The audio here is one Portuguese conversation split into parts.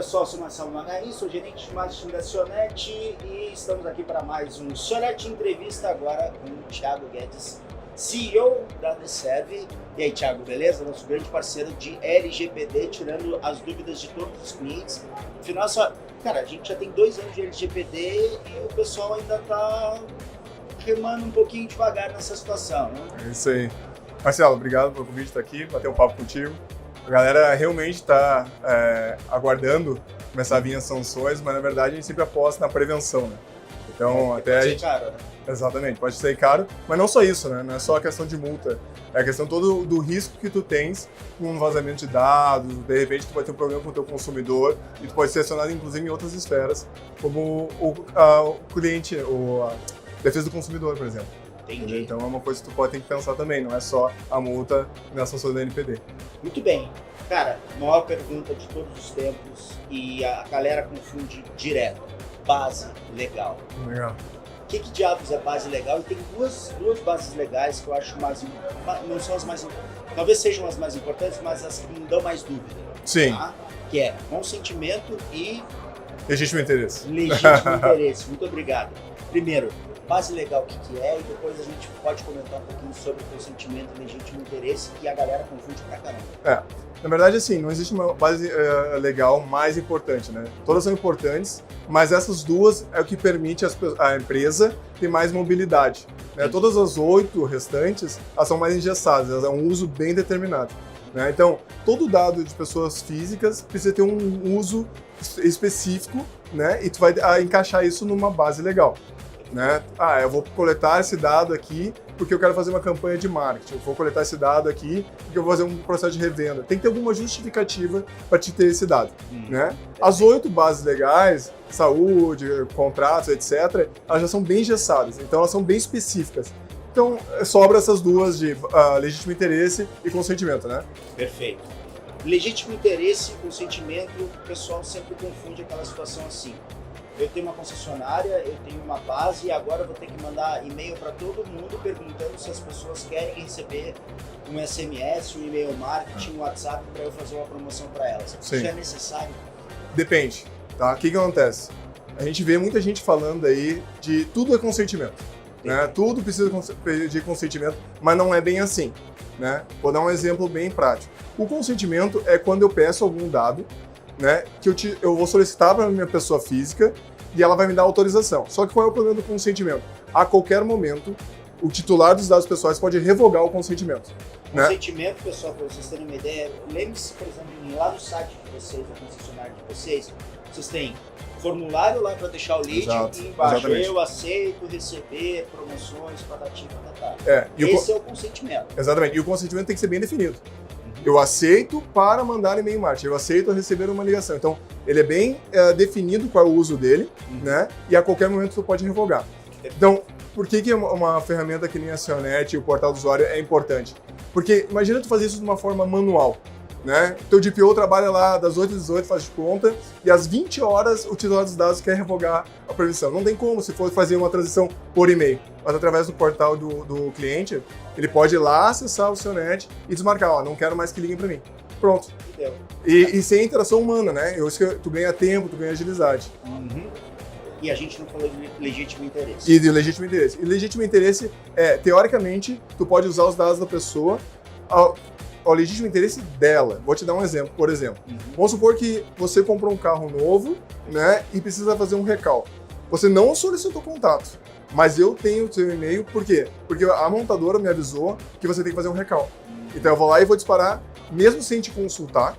pessoal, eu sou Marcelo Magarin, sou gerente de marketing da Sionete e estamos aqui para mais um Sionete Entrevista agora com o Thiago Guedes, CEO da Deserve. E aí, Thiago, beleza? Nosso grande parceiro de LGPD, tirando as dúvidas de todos os clientes. Afinal, cara, a gente já tem 2 anos de LGPD e o pessoal ainda está remando um pouquinho devagar nessa situação, né? É isso aí. Marcelo, obrigado pelo convite de estar aqui, bater um papo contigo. A galera realmente está aguardando começar a vir as sanções, mas na verdade a gente sempre aposta na prevenção, né? Então, até pode ser caro, né? Exatamente, pode ser caro, mas não só isso, né? Não é só a questão de multa, é a questão todo do risco que tu tens com um vazamento de dados, de repente tu vai ter um problema com o teu consumidor e tu pode ser acionado inclusive em outras esferas, como o cliente, a defesa do consumidor, por exemplo. Entendi. Então é uma coisa que tu ter que pensar também, não é só a multa na sanção da NPD. Muito bem. Cara, maior pergunta de todos os tempos e a galera confunde direto. Base legal. Legal. O que diabos é base legal? E tem duas bases legais que eu acho não são as mais, talvez sejam as mais importantes, mas as que me dão mais dúvida. Sim. Tá? Que é consentimento e legítimo interesse. Legítimo interesse. Muito obrigado. Primeiro, base legal o que é, e depois a gente pode comentar um pouquinho sobre consentimento e legítimo interesse, que a galera confunde pra caramba. Na verdade, assim, não existe uma base legal mais importante, né? Todas são importantes, mas essas duas é o que permite a empresa ter mais mobilidade, né? Todas as 8 restantes, elas são mais engessadas, elas é um uso bem determinado, né? Então, todo dado de pessoas físicas precisa ter um uso específico, né? E tu vai encaixar isso numa base legal. Né? Eu vou coletar esse dado aqui porque eu quero fazer uma campanha de marketing, eu vou coletar esse dado aqui porque eu vou fazer um processo de revenda. Tem que ter alguma justificativa para te ter esse dado. Né? As 8 bases legais, saúde, contratos, etc., elas já são bem engessadas, então elas são bem específicas. Então, sobra essas duas de legítimo interesse e consentimento, né? Perfeito. Legítimo interesse e consentimento, o pessoal sempre confunde aquela situação assim. Eu tenho uma concessionária, eu tenho uma base e agora eu vou ter que mandar e-mail para todo mundo perguntando se as pessoas querem receber um SMS, um e-mail marketing, um WhatsApp para eu fazer uma promoção para elas. Sim. Isso é necessário? Depende, tá? O que acontece? A gente vê muita gente falando aí de tudo é consentimento, né? Tudo precisa de consentimento, mas não é bem assim, né? Vou dar um exemplo bem prático. O consentimento é quando eu peço algum dado, né, que eu vou solicitar para a minha pessoa física e ela vai me dar autorização. Só que qual é o problema do consentimento? A qualquer momento, o titular dos dados pessoais pode revogar o consentimento. Consentimento, pessoal, para vocês terem uma ideia, lembre-se, por exemplo, lá no site de vocês, da concessionária de vocês tem formulário lá para deixar o lead. Exato, e embaixo exatamente. Eu aceito receber promoções, patati, patatá. Esse é o consentimento. Exatamente, e o consentimento tem que ser bem definido. Eu aceito para mandar e-mail marketing, eu aceito receber uma ligação. Então, ele é bem definido qual é o uso dele, né? E a qualquer momento tu pode revogar. Então, por que uma ferramenta que nem a Sionete e o portal do usuário é importante? Porque imagina tu fazer isso de uma forma manual, né? Teu DPO trabalha lá das 8 às 18, faz de conta, e às 20 horas o titular dos dados quer revogar a previsão. Não tem como se for fazer uma transição por e-mail, mas através do portal do cliente, ele pode ir lá acessar o Sionete e desmarcar, não quero mais que liguem para mim. Pronto. E sem interação humana, né? Isso que tu ganha tempo, tu ganha agilidade. E a gente não falou de legítimo interesse. E de legítimo interesse. E legítimo interesse teoricamente, tu pode usar os dados da pessoa ao legítimo interesse dela. Vou te dar um exemplo, por exemplo. Vamos supor que você comprou um carro novo, né, e precisa fazer um recal. Você não solicitou contato, mas eu tenho o seu e-mail, por quê? Porque a montadora me avisou que você tem que fazer um recal. Então eu vou lá e vou disparar, mesmo sem te consultar,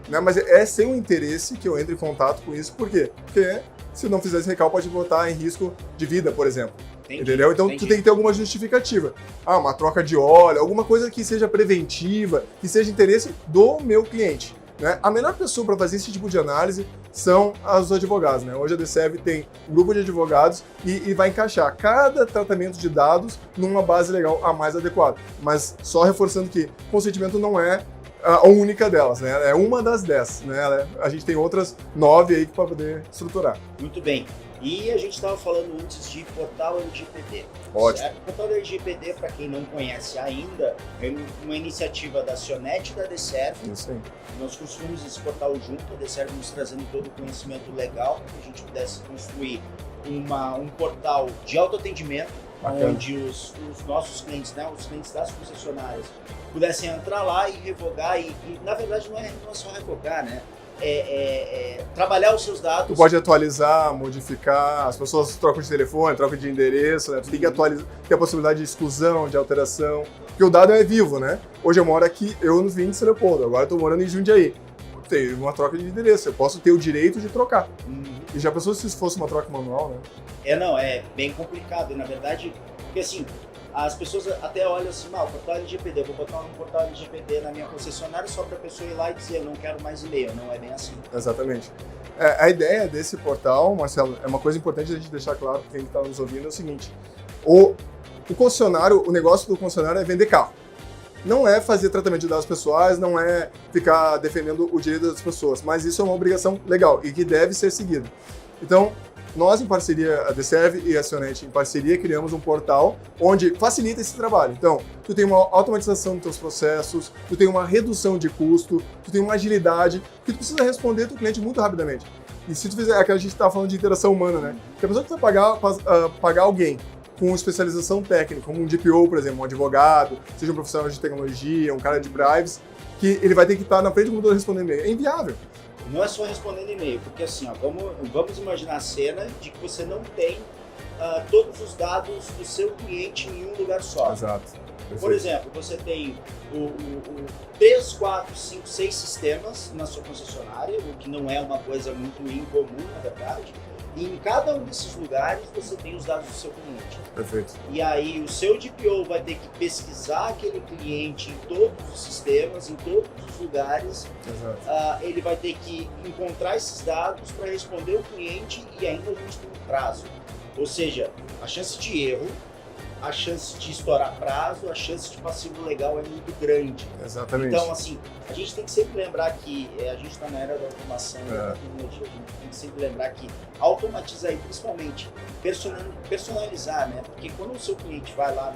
né, mas é seu interesse que eu entre em contato com isso, por quê? Porque se não fizer esse recal pode botar em risco de vida, por exemplo. Entendeu? Então tu tem que ter alguma justificativa. Uma troca de óleo, alguma coisa que seja preventiva, que seja interesse do meu cliente. Né? A melhor pessoa para fazer esse tipo de análise são os advogados. Né? Hoje a Deserve tem um grupo de advogados e vai encaixar cada tratamento de dados numa base legal a mais adequada. Mas só reforçando que consentimento não é a única delas, né? É uma das 10, né? A gente tem outras 9 aí para poder estruturar. Muito bem. E a gente estava falando antes de portal LGPD. Ótimo. Certo? O portal LGPD, para quem não conhece ainda, é uma iniciativa da Cionet e da DServe. Isso aí. Nós construímos esse portal junto, a DServe nos trazendo todo o conhecimento legal para que a gente pudesse construir um portal de autoatendimento, onde os nossos clientes, né, os clientes das concessionárias, pudessem entrar lá e revogar, e na verdade não é só revogar, né? Trabalhar os seus dados. Tu pode atualizar, modificar, as pessoas trocam de telefone, trocam de endereço, né? Tu tem que atualizar, tem a possibilidade de exclusão, de alteração, porque o dado é vivo, né? Hoje eu moro aqui, eu não vim de São Leopoldo, agora eu tô morando em Jundiaí. Tem uma troca de endereço, eu posso ter o direito de trocar. E já pensou se isso fosse uma troca manual, né? É bem complicado, na verdade, porque assim, as pessoas até olham assim, o portal LGPD, eu vou botar um portal LGPD na minha concessionária só para a pessoa ir lá e dizer, eu não quero mais e-mail, não é bem assim. Exatamente. A ideia desse portal, Marcelo, é uma coisa importante a gente deixar claro para quem está nos ouvindo, é o seguinte, o concessionário, o negócio do concessionário é vender carro. Não é fazer tratamento de dados pessoais, não é ficar defendendo o direito das pessoas, mas isso é uma obrigação legal e que deve ser seguida. Então, nós, em parceria, a DServe e a Cionet, em parceria, criamos um portal onde facilita esse trabalho. Então, tu tem uma automatização dos teus processos, tu tem uma redução de custo, tu tem uma agilidade, que tu precisa responder teu cliente muito rapidamente. E se tu fizer, aquela a gente estava falando de interação humana, né? Porque a pessoa que vai pagar alguém com especialização técnica, como um DPO, por exemplo, um advogado, seja um profissional de tecnologia, um cara de bribes, que ele vai ter que estar na frente do computador respondendo e-mail. É inviável. Não é só respondendo e-mail, porque assim, vamos imaginar a cena de que você não tem todos os dados do seu cliente em um lugar só. Exato. Por exemplo, você tem 3, 4, 5, 6 sistemas na sua concessionária, o que não é uma coisa muito incomum, na verdade. E em cada um desses lugares você tem os dados do seu cliente. Perfeito. E aí o seu DPO vai ter que pesquisar aquele cliente em todos os sistemas, em todos os lugares. Exato. Ele vai ter que encontrar esses dados para responder o cliente e ainda a gente tem um prazo. Ou seja, a chance de erro, a chance de estourar prazo, a chance de passivo legal é muito grande. Exatamente. Então, assim, a gente tem que sempre lembrar que a gente está na era da automação e da tecnologia. A gente tem que sempre lembrar que automatizar e principalmente personalizar, né? Porque quando o seu cliente vai lá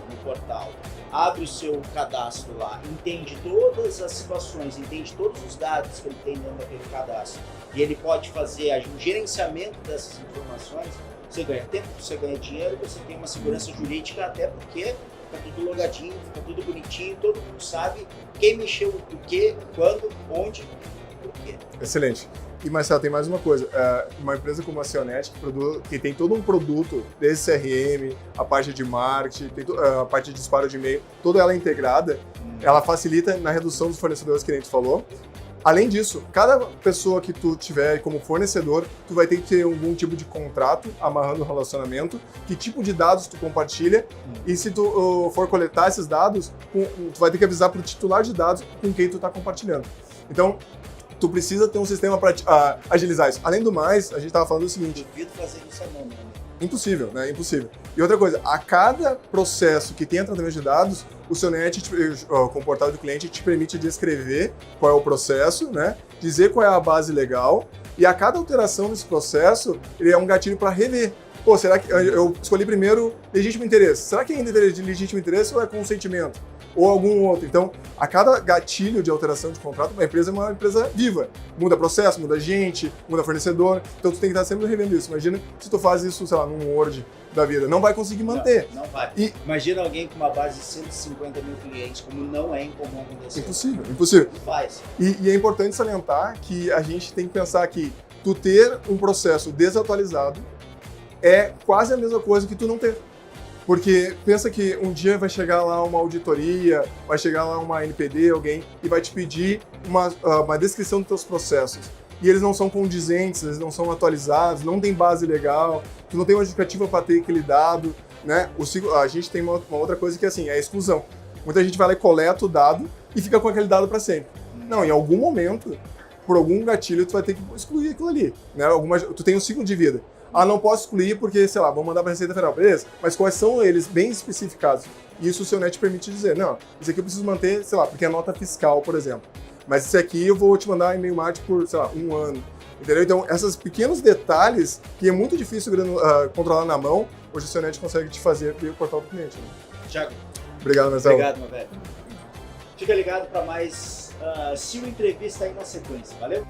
no portal, abre o seu cadastro lá, entende todas as situações, entende todos os dados que ele tem dentro daquele cadastro e ele pode fazer o gerenciamento dessas informações, você ganha tempo, você ganha dinheiro, você tem uma segurança jurídica, até porque fica tudo logadinho, fica tudo bonitinho, todo mundo sabe quem mexeu o quê, quando, onde, por quê. Excelente. E Marcelo, tem mais uma coisa, uma empresa como a Cionet, que tem todo um produto, desde CRM, a parte de marketing, a parte de disparo de e-mail, toda ela integrada, ela facilita na redução dos fornecedores que a gente falou. Além disso, cada pessoa que tu tiver como fornecedor, tu vai ter que ter algum tipo de contrato amarrando o relacionamento, que tipo de dados tu compartilha, e se tu for coletar esses dados, tu vai ter que avisar para o titular de dados com quem tu está compartilhando. Então, tu precisa ter um sistema para agilizar isso. Além do mais, a gente estava falando o seguinte... Duvido fazer isso à mão, né? Impossível, né? Impossível. E outra coisa, a cada processo que tenha tratamento de dados, o Cionet, com o portal do cliente, te permite descrever qual é o processo, né? Dizer qual é a base legal, e a cada alteração desse processo, ele é um gatilho para rever. Pô, será que eu escolhi primeiro legítimo interesse? Será que ainda é de legítimo interesse ou é consentimento? Ou algum outro. Então, a cada gatilho de alteração de contrato, a empresa é uma empresa viva. Muda processo, muda gente, muda fornecedor. Então, tu tem que estar sempre revendo isso. Imagina se tu faz isso, sei lá, num Word da vida. Não vai conseguir manter. Não vai. Imagina alguém com uma base de 150 mil clientes, como não é incomum acontecer. Impossível, impossível. Faz. E é importante salientar que a gente tem que pensar que tu ter um processo desatualizado é quase a mesma coisa que tu não ter. Porque pensa que um dia vai chegar lá uma auditoria, vai chegar lá uma NPD, alguém, e vai te pedir uma descrição dos teus processos. E eles não são condizentes, eles não são atualizados, não tem base legal, tu não tem uma justificativa para ter aquele dado, né? A gente tem uma outra coisa que é assim, é a exclusão. Muita gente vai lá e coleta o dado e fica com aquele dado para sempre. Não, em algum momento, por algum gatilho tu vai ter que excluir aquilo ali, né? Tu tem um ciclo de vida. Ah, não posso excluir porque, sei lá, vou mandar para a Receita Federal, beleza? Mas quais são eles bem especificados? Isso o seu net permite dizer, não, isso aqui eu preciso manter, sei lá, porque é nota fiscal, por exemplo. Mas esse aqui eu vou te mandar e-mail marketing por, sei lá, 1 ano. Entendeu? Então, esses pequenos detalhes que é muito difícil controlar na mão, hoje o seu net consegue te fazer via o portal do cliente. Né? Thiago. Obrigado, Marcelo. Obrigado, meu velho. Fica ligado para mais 5 entrevistas aí na sequência. Valeu?